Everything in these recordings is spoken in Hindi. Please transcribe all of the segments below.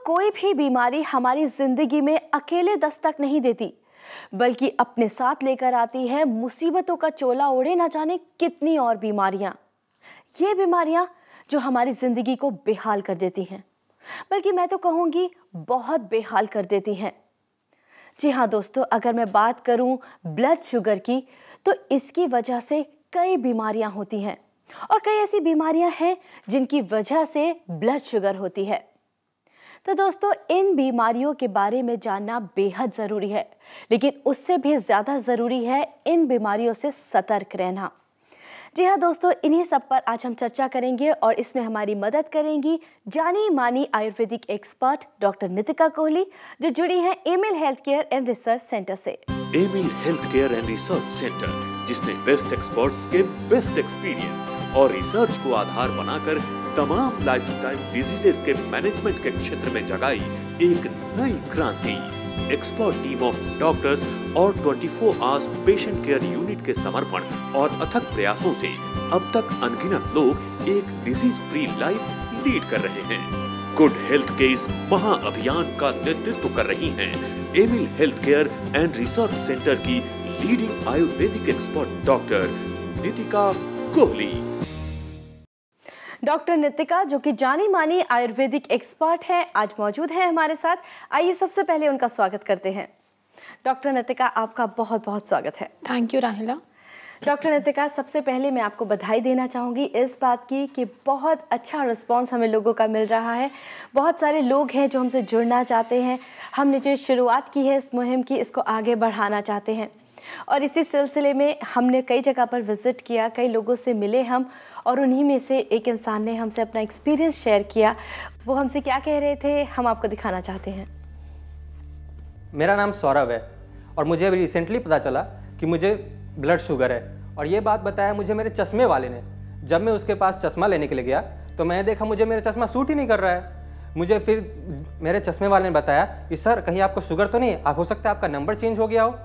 कोई भी बीमारी हमारी जिंदगी में अकेले दस्तक नहीं देती, बल्कि अपने साथ लेकर आती है मुसीबतों का चोला ओढ़े ना जाने कितनी और बीमारियां। ये बीमारियां जो हमारी जिंदगी को बेहाल कर देती हैं, बल्कि मैं तो कहूँगी बहुत बेहाल कर देती हैं। जी हाँ दोस्तों, अगर मैं बात करूँ ब्लड शुगर की, तो इसकी वजह से कई बीमारियां होती हैं और कई ऐसी बीमारियां हैं जिनकी वजह से ब्लड शुगर होती है। तो दोस्तों, इन बीमारियों के बारे में जानना बेहद ज़रूरी है, लेकिन उससे भी ज़्यादा ज़रूरी है इन बीमारियों से सतर्क रहना। जी हाँ दोस्तों, इन्हीं सब पर आज हम चर्चा करेंगे और इसमें हमारी मदद करेंगी जानी मानी आयुर्वेदिक एक्सपर्ट डॉक्टर नितिका कोहली, जो जुड़ी हैं Aimil health care and research centre से। Aimil health care and research centre, जिसने बेस्ट एक्सपर्ट्स के बेस्ट एक्सपीरियंस और रिसर्च को आधार बनाकर तमाम लाइफस्टाइल डिजीजेस के मैनेजमेंट के क्षेत्र में जगाई एक नई क्रांति। एक्सपर्ट टीम ऑफ डॉक्टर्स और 24 आवर्स पेशेंट केयर यूनिट के समर्पण और अथक प्रयासों से अब तक अनगिनत लोग एक डिजीज फ्री लाइफ लीड कर रहे हैं। गुड हेल्थ के इस महाअभियान का नेतृत्व कर रही हैं Aimil health care and research centre की leading Ayurvedic expert doctor Nitika Kohli. Doctor Nitika, जो कि जानी मानी आयुर्वेदिक एक्सपर्ट हैं, आज मौजूद हैं हमारे साथ। आइए सबसे पहले उनका स्वागत करते हैं। डॉक्टर नितिका, आपका बहुत बहुत स्वागत है। थैंक यू राहिला। डॉक्टर नितिका, सबसे पहले मैं आपको बधाई देना चाहूँगी इस बात की कि बहुत अच्छा रिस्पांस हमें लोगों का मिल रहा है। बहुत सारे लोग हैं जो हमसे जुड़ना चाहते हैं। हमने जो शुरुआत की है इस मुहिम की, इसको आगे बढ़ाना चाहते हैं और इसी सिलसिले में हमने कई जगह पर विज़िट किया, कई लोगों से मिले हम, और उन्हीं में से एक इंसान ने हमसे अपना एक्सपीरियंस शेयर किया। वो हमसे क्या कह रहे थे, हम आपको दिखाना चाहते हैं। मेरा नाम सौरभ है और मुझे अभी रिसेंटली पता चला कि मुझे ब्लड शुगर है, और ये बात बताया मुझे मेरे चश्मे वाले ने। जब मैं उसके पास चश्मा लेने के लिए गया तो मैंने देखा मुझे मेरा चश्मा सूट ही नहीं कर रहा है। मुझे फिर मेरे चश्मे वाले ने बताया कि सर, कहीं आपको शुगर तो नहीं है, आप हो सकता है आपका नंबर चेंज हो गया हो।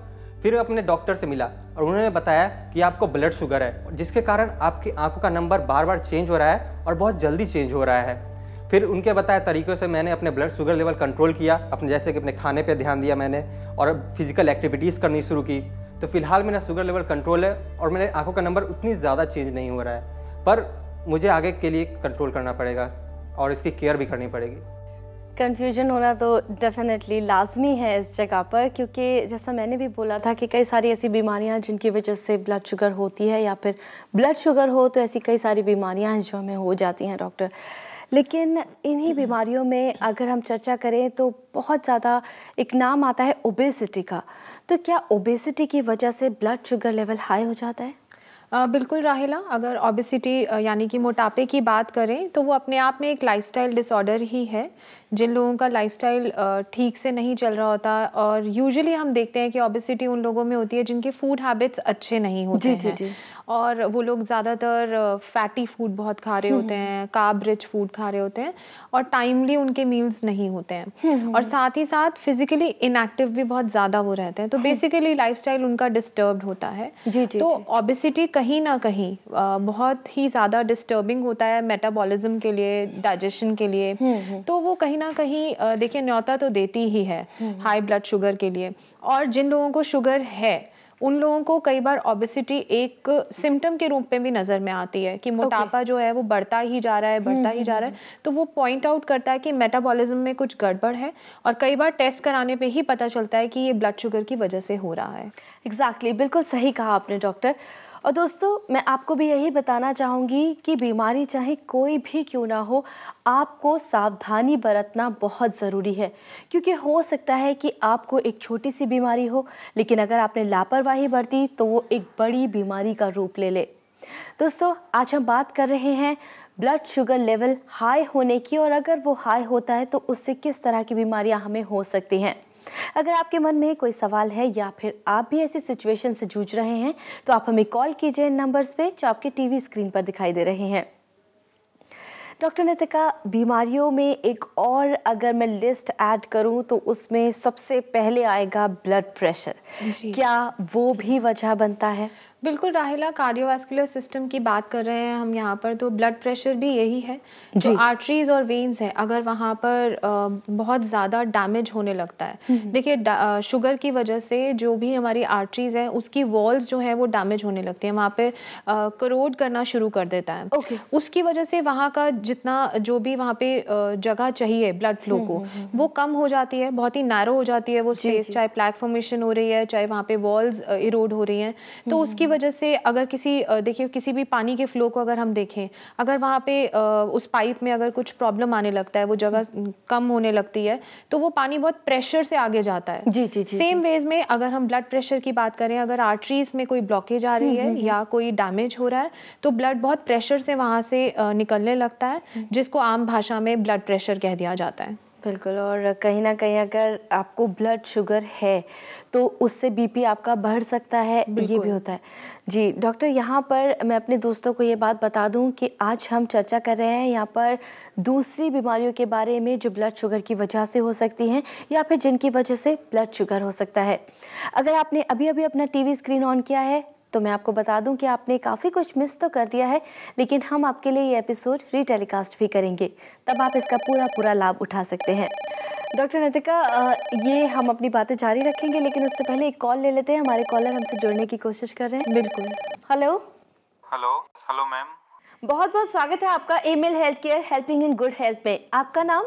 फिर अपने डॉक्टर से मिला और उन्होंने बताया कि आपको ब्लड शुगर है, जिसके कारण आपकी आंखों का नंबर बार बार चेंज हो रहा है और बहुत जल्दी चेंज हो रहा है। फिर उनके बताए तरीक़ों से मैंने अपने ब्लड शुगर लेवल कंट्रोल किया, अपने जैसे कि अपने खाने पे ध्यान दिया मैंने, और फिजिकल एक्टिविटीज़ करनी शुरू की। तो फिलहाल मेरा शुगर लेवल कंट्रोल है और मेरे आंखों का नंबर उतनी ज़्यादा चेंज नहीं हो रहा है, पर मुझे आगे के लिए कंट्रोल करना पड़ेगा और इसकी केयर भी करनी पड़ेगी। कन्फ्यूजन होना तो डेफिनेटली लाजमी है इस जगह पर, क्योंकि जैसा मैंने भी बोला था कि कई सारी ऐसी बीमारियां जिनकी वजह से ब्लड शुगर होती है, या फिर ब्लड शुगर हो तो ऐसी कई सारी बीमारियां हैं जो हमें हो जाती हैं डॉक्टर। लेकिन इन्हीं बीमारियों में अगर हम चर्चा करें तो बहुत ज़्यादा एक नाम आता है ओबेसिटी का। तो क्या ओबेसिटी की वजह से ब्लड शुगर लेवल हाई हो जाता है? बिल्कुल राहिला, अगर ओबेसिटी यानी कि मोटापे की बात करें तो वो अपने आप में एक लाइफस्टाइल डिसऑर्डर ही है। जिन लोगों का लाइफस्टाइल ठीक से नहीं चल रहा होता, और यूजुअली हम देखते हैं कि ओबेसिटी उन लोगों में होती है जिनके फूड हैबिट्स अच्छे नहीं होते हैं। जी। और वो लोग ज़्यादातर फैटी फूड बहुत खा रहे होते हैं, कार्ब रिच फूड खा रहे होते हैं, और टाइमली उनके मील्स नहीं होते हैं, और साथ ही साथ फिजिकली इनएक्टिव भी बहुत ज़्यादा वो रहते हैं। तो बेसिकली लाइफस्टाइल उनका डिस्टर्ब्ड होता है। तो ओबेसिटी कहीं ना कहीं बहुत ही ज़्यादा डिस्टर्बिंग होता है मेटाबॉलिज्म के लिए, डाइजेशन के लिए। तो वो कहीं ना कहीं देखिए न्योता तो देती ही है हाई ब्लड शुगर के लिए। और जिन लोगों को शुगर है उन लोगों को कई बार ओबेसिटी एक सिम्टम के रूप में भी नज़र में आती है कि मोटापा जो है वो बढ़ता ही जा रहा है, बढ़ता ही जा रहा है। तो वो पॉइंट आउट करता है कि मेटाबॉलिज्म में कुछ गड़बड़ है, और कई बार टेस्ट कराने पे ही पता चलता है कि ये ब्लड शुगर की वजह से हो रहा है। एग्जैक्टली, बिल्कुल सही कहा आपने डॉक्टर। और दोस्तों, मैं आपको भी यही बताना चाहूँगी कि बीमारी चाहे कोई भी क्यों ना हो, आपको सावधानी बरतना बहुत ज़रूरी है, क्योंकि हो सकता है कि आपको एक छोटी सी बीमारी हो, लेकिन अगर आपने लापरवाही बरती तो वो एक बड़ी बीमारी का रूप ले ले। दोस्तों, आज हम बात कर रहे हैं ब्लड शुगर लेवल हाई होने की, और अगर वो हाई होता है तो उससे किस तरह की बीमारियां हमें हो सकती हैं। अगर आपके मन में कोई सवाल है या फिर आप भी ऐसी सिचुएशन से जूझ रहे हैं तो आप हमें कॉल कीजिए इन नंबर्स पे जो आपके टीवी स्क्रीन पर दिखाई दे रहे हैं। डॉक्टर नितिका, बीमारियों में एक और अगर मैं लिस्ट ऐड करूं तो उसमें सबसे पहले आएगा ब्लड प्रेशर। क्या वो भी वजह बनता है? बिल्कुल राहिला, कार्डियोवास्कुलर सिस्टम की बात कर रहे हैं हम यहाँ पर, तो ब्लड प्रेशर भी यही है। जो आर्टरीज और वेन्स हैं, अगर वहाँ पर बहुत ज़्यादा डैमेज होने लगता है, देखिए शुगर की वजह से जो भी हमारी आर्टरीज हैं उसकी वॉल्स जो हैं वो डैमेज होने लगती हैं, वहाँ पे करोड करना शुरू कर देता है। उसकी वजह से वहाँ का जितना जो भी वहाँ पे जगह चाहिए ब्लड फ्लो को, वो कम हो जाती है, बहुत ही नैरो हो जाती है वो स्पेस, चाहे प्लैक फॉर्मेशन हो रही है, चाहे वहाँ पे वॉल्स इरोड हो रही हैं। तो उसकी वजह से अगर देखिए किसी भी पानी के फ्लो को अगर हम देखें, अगर वहाँ पे उस पाइप में अगर कुछ प्रॉब्लम आने लगता है, वो जगह कम होने लगती है, तो वो पानी बहुत प्रेशर से आगे जाता है। सेम वेज में अगर हम ब्लड प्रेशर की बात करें, अगर आर्टरीज में कोई ब्लॉकेज आ रही है या कोई डैमेज हो रहा है, तो ब्लड बहुत प्रेशर से वहाँ से निकलने लगता है, जिसको आम भाषा में ब्लड प्रेशर कह दिया जाता है। बिल्कुल। और कहीं ना कहीं अगर आपको ब्लड शुगर है तो उससे बीपी आपका बढ़ सकता है, ये भी होता है। जी डॉक्टर, यहाँ पर मैं अपने दोस्तों को ये बात बता दूं कि आज हम चर्चा कर रहे हैं यहाँ पर दूसरी बीमारियों के बारे में जो ब्लड शुगर की वजह से हो सकती हैं या फिर जिनकी वजह से ब्लड शुगर हो सकता है। अगर आपने अभी अभी अपना टीवी स्क्रीन ऑन किया है तो मैं आपको बता दूं कि आपने काफ़ी कुछ मिस तो कर दिया है, लेकिन हम आपके लिए ये एपिसोड रीटेलीकास्ट भी करेंगे, तब आप इसका पूरा लाभ उठा सकते हैं। डॉक्टर नितिका, ये हम अपनी बातें जारी रखेंगे, लेकिन उससे पहले एक कॉल ले लेते हैं। हमारे कॉलर हमसे जुड़ने की कोशिश कर रहे हैं। बिल्कुल। Hello hello ma'am. बहुत बहुत स्वागत है आपका Emil health care helping in good health में। आपका नाम?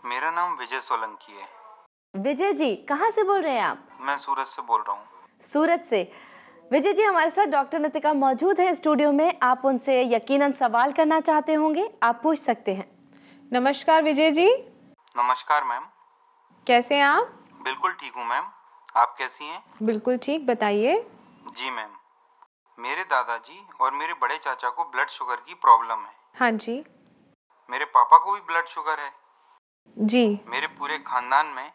मेरा नाम विजय सोलंकी है। विजय जी, कहाँ से बोल रहे हैं आप? मैं सूरत से बोल रहा हूँ। सूरत से। विजय जी, हमारे साथ डॉक्टर नितिका मौजूद है स्टूडियो में। आप उनसे यकीनन सवाल करना चाहते होंगे, आप पूछ सकते हैं। नमस्कार विजय जी। नमस्कार मैम। कैसे हैं आप? बिल्कुल ठीक हूँ मैम, आप कैसी हैं? बिल्कुल ठीक, बताइए। जी मैम, मेरे दादाजी और मेरे बड़े चाचा को ब्लड शुगर की प्रॉब्लम है। हाँ जी। मेरे पापा को भी ब्लड शुगर है। जी। मेरे पूरे खानदान में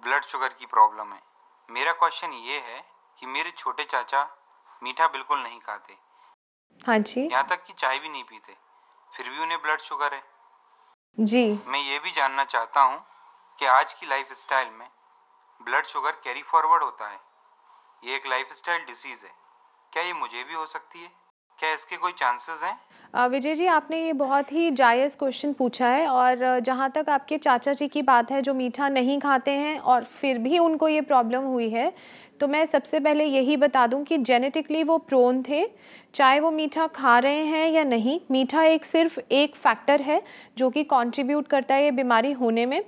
ब्लड शुगर की प्रॉब्लम है। मेरा क्वेश्चन ये है कि मेरे छोटे चाचा मीठा बिल्कुल नहीं खाते। हाँ जी। यहाँ तक कि चाय भी नहीं पीते, फिर भी उन्हें ब्लड शुगर है। जी। मैं ये भी जानना चाहता हूँ कि आज की लाइफस्टाइल में ब्लड शुगर कैरी फॉरवर्ड होता है। ये एक लाइफस्टाइल डिसीज है, क्या ये मुझे भी हो सकती है? क्या इसके कोई चांसेस हैं? विजय जी, आपने ये बहुत ही जायज़ क्वेश्चन पूछा है। और जहाँ तक आपके चाचा जी की बात है जो मीठा नहीं खाते हैं और फिर भी उनको ये प्रॉब्लम हुई है, तो मैं सबसे पहले यही बता दूं कि जेनेटिकली वो प्रोन थे, चाहे वो मीठा खा रहे हैं या नहीं। मीठा सिर्फ एक फैक्टर है जो कि कंट्रीब्यूट करता है ये बीमारी होने में।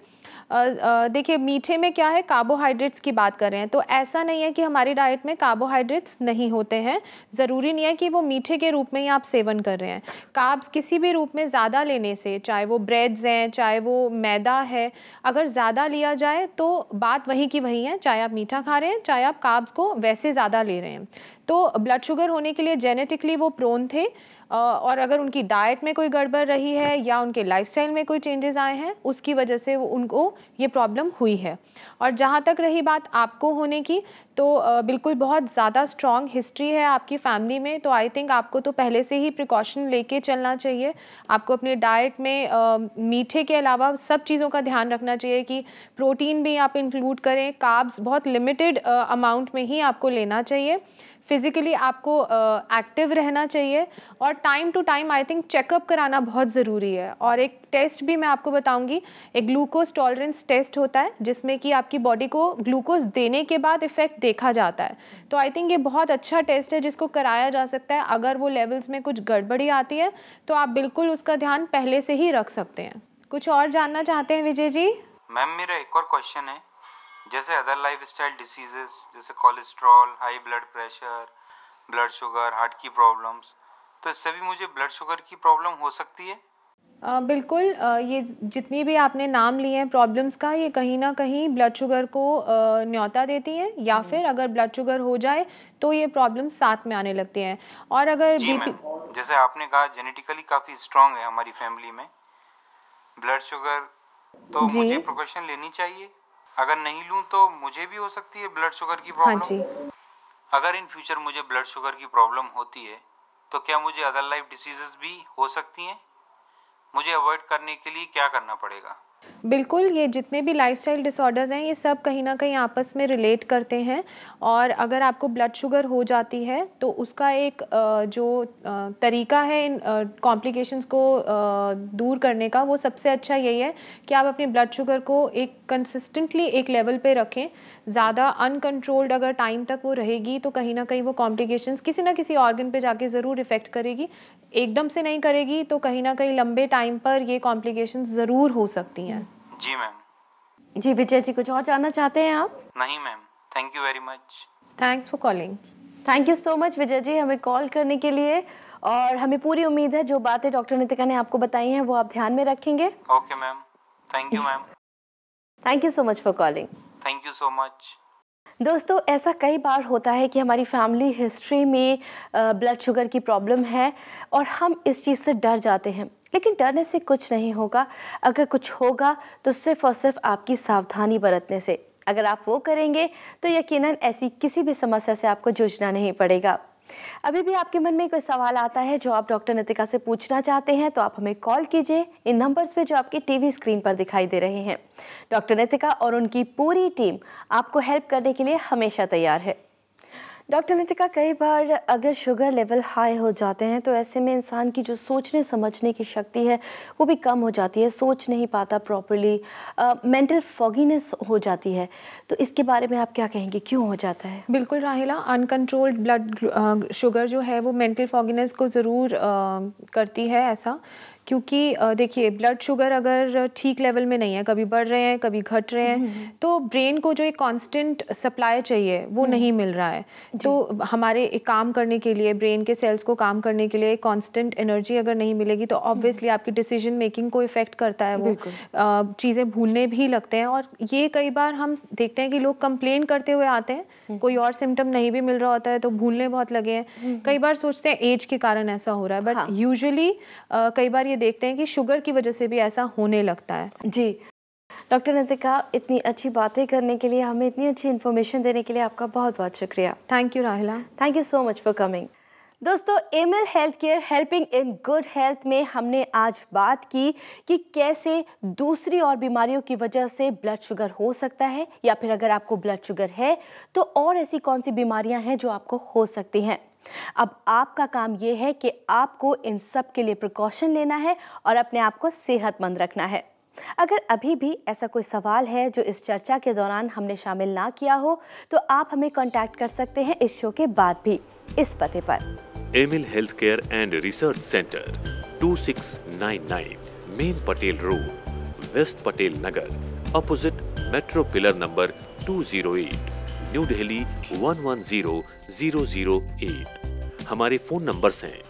देखिए मीठे में क्या है, कार्बोहाइड्रेट्स की बात कर रहे हैं, तो ऐसा नहीं है कि हमारी डाइट में कार्बोहाइड्रेट्स नहीं होते हैं। ज़रूरी नहीं है कि वो मीठे के रूप में ही आप सेवन कर रहे हैं। कार्ब्स किसी भी रूप में ज़्यादा लेने से, चाहे वो ब्रेड्स हैं, चाहे वो मैदा है, अगर ज़्यादा लिया जाए तो बात वही की वही है, चाहे आप मीठा खा रहे हैं, चाहे आप कार्ब्स को वैसे ज़्यादा ले रहे हैं। तो ब्लड शुगर होने के लिए जेनेटिकली वो प्रोन थे। और अगर उनकी डाइट में कोई गड़बड़ रही है या उनके लाइफस्टाइल में कोई चेंजेस आए हैं, उसकी वजह से उनको ये प्रॉब्लम हुई है। और जहाँ तक रही बात आपको होने की, तो बिल्कुल बहुत ज़्यादा स्ट्रॉन्ग हिस्ट्री है आपकी फैमिली में, तो आई थिंक आपको तो पहले से ही प्रिकॉशन लेके चलना चाहिए। आपको अपने डाइट में मीठे के अलावा सब चीज़ों का ध्यान रखना चाहिए कि प्रोटीन भी आप इंक्लूड करें, कार्ब्स बहुत लिमिटेड अमाउंट में ही आपको लेना चाहिए। फिज़िकली आपको एक्टिव रहना चाहिए और time to time I think checkup कराना बहुत ज़रूरी है। और एक टेस्ट भी मैं आपको बताऊंगी, एक ग्लूकोज टॉलरेंस टेस्ट होता है जिसमें कि आपकी बॉडी को ग्लूकोज देने के बाद इफ़ेक्ट देखा जाता है। तो आई थिंक ये बहुत अच्छा टेस्ट है जिसको कराया जा सकता है। अगर वो लेवल्स में कुछ गड़बड़ी आती है तो आप बिल्कुल उसका ध्यान पहले से ही रख सकते हैं। कुछ और जानना चाहते हैं विजय जी? मैम मेरा एक और क्वेश्चन है, जैसे अदर लाइफस्टाइल डिसीजेस जैसे cholesterol, high blood pressure, blood sugar, heart की प्रॉब्लम्स, तो इससे भी मुझे ब्लड शुगर की प्रॉब्लम हो सकती है? बिल्कुल। ये जितनी भी आपने नाम लिए हैं प्रॉब्लम्स का, ये कहीं ना कहीं ब्लड शुगर को न्योता देती हैं, या फिर अगर ब्लड शुगर हो जाए तो ये प्रॉब्लम्स साथ में आने लगती हैं। और अगर बीपी, जैसे आपने कहा जेनेटिकली काफ़ी स्ट्रांग है हमारी फैमिली में ब्लड शुगर, तो मुझे प्रिकॉशन लेनी चाहिए? अगर नहीं लूँ तो मुझे भी हो सकती है ब्लड शुगर की प्रॉब्लम? हाँ जी। अगर इन फ्यूचर मुझे ब्लड शुगर की प्रॉब्लम होती है तो क्या मुझे अदर लाइफ डिसीजेस भी हो सकती हैं? मुझे अवॉइड करने के लिए क्या करना पड़ेगा? बिल्कुल, ये जितने भी लाइफस्टाइल डिसऑर्डर्स हैं ये सब कहीं ना कहीं आपस में रिलेट करते हैं। और अगर आपको ब्लड शुगर हो जाती है तो उसका एक जो तरीका है इन कॉम्प्लिकेशंस को दूर करने का, वो सबसे अच्छा यही है कि आप अपने ब्लड शुगर को एक कंसिस्टेंटली एक लेवल पे रखें। ज़्यादा अनकंट्रोल्ड अगर टाइम तक वो रहेगी तो कहीं ना कहीं वो कॉम्प्लिकेशंस किसी ना किसी ऑर्गन पे जाके ज़रूर इफ़ेक्ट करेगी। एकदम से नहीं करेगी तो कहीं ना कहीं लंबे टाइम पर ये कॉम्प्लिकेशंस ज़रूर हो सकती हैं। जी मैम। जी विजय जी, कुछ और जानना चाहते हैं आप? नहीं ma'am, thank you very much. Thanks for calling. Thank you so much Vijay ji हमें कॉल करने के लिए, और हमें पूरी उम्मीद है जो बातें डॉक्टर नितिका ने आपको बताई हैं वो आप ध्यान में रखेंगे। Okay ma'am, thank you ma'am. Thank you so much for calling. Thank you so much. दोस्तों, ऐसा कई बार होता है कि हमारी फैमिली हिस्ट्री में ब्लड शुगर की प्रॉब्लम है और हम इस चीज़ से डर जाते हैं, लेकिन डरने से कुछ नहीं होगा। अगर कुछ होगा तो सिर्फ और सिर्फ आपकी सावधानी बरतने से। अगर आप वो करेंगे तो यकीनन ऐसी किसी भी समस्या से आपको जूझना नहीं पड़ेगा। अभी भी आपके मन में कोई सवाल आता है जो आप डॉक्टर नितिका से पूछना चाहते हैं तो आप हमें कॉल कीजिए इन नंबर्स पे जो आपकी टीवी स्क्रीन पर दिखाई दे रहे हैं। डॉक्टर नितिका और उनकी पूरी टीम आपको हेल्प करने के लिए हमेशा तैयार है। डॉक्टर नितिका, कई बार अगर शुगर लेवल हाई हो जाते हैं तो ऐसे में इंसान की जो सोचने समझने की शक्ति है वो भी कम हो जाती है, सोच नहीं पाता प्रॉपर्ली, मेंटल फॉगीनेस हो जाती है। तो इसके बारे में आप क्या कहेंगे, क्यों हो जाता है? बिल्कुल राहिला, अनकंट्रोल्ड ब्लड शुगर जो है वो मेंटल फॉगीनेस को ज़रूर करती है ऐसा। क्योंकि देखिए, ब्लड शुगर अगर ठीक लेवल में नहीं है, कभी बढ़ रहे हैं कभी घट रहे हैं, तो ब्रेन को जो एक कांस्टेंट सप्लाई चाहिए वो नहीं मिल रहा है। तो हमारे एक काम करने के लिए, ब्रेन के सेल्स को काम करने के लिए कांस्टेंट एनर्जी अगर नहीं मिलेगी तो ऑब्वियसली आपकी डिसीजन मेकिंग को इफ़ेक्ट करता है। वो चीज़ें भूलने भी लगते हैं। और ये कई बार हम देखते हैं कि लोग कंप्लेन करते हुए आते हैं, कोई और सिम्टम नहीं भी मिल रहा होता है तो भूलने बहुत लगे हैं। कई बार सोचते हैं एज के कारण ऐसा हो रहा है, बट यूजुअली कई बार देखते हैं कि शुगर की वजह से भी ऐसा होने लगता है। जी डॉक्टर नितिका, इतनी अच्छी बातें करने के लिए, हमें इतनी अच्छी इन्फॉर्मेशन देने के लिए आपका बहुत बहुत शुक्रिया। Thank you Rahila. Thank you so much for coming. दोस्तों, Aimil health care helping in good health में हमने आज बात की कि कैसे दूसरी और बीमारियों की वजह से ब्लड शुगर हो सकता है, या फिर अगर आपको ब्लड शुगर है तो और ऐसी कौन सी बीमारियां हैं जो आपको हो सकती हैं। अब आपका काम ये है कि आपको इन सब के लिए प्रिकॉशन लेना है और अपने आप को सेहतमंद रखना है। अगर अभी भी ऐसा कोई सवाल है जो इस चर्चा के दौरान हमने शामिल ना किया हो तो आप हमें कांटेक्ट कर सकते हैं इस शो के बाद भी इस पते पर। Emil health care and research centre, 2699 main Patel road, west Patel Nagar, opposite metro pillar number 208, new Delhi 110008। हमारे फोन नंबर्स हैं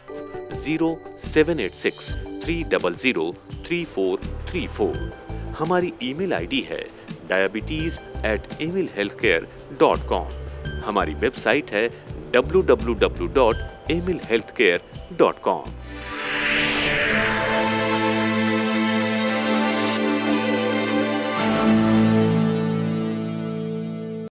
0786 300 3434। हमारी ईमेल आईडी है diabetes@emilhealthcare.com। हमारी वेबसाइट है www.emilhealthcare.com।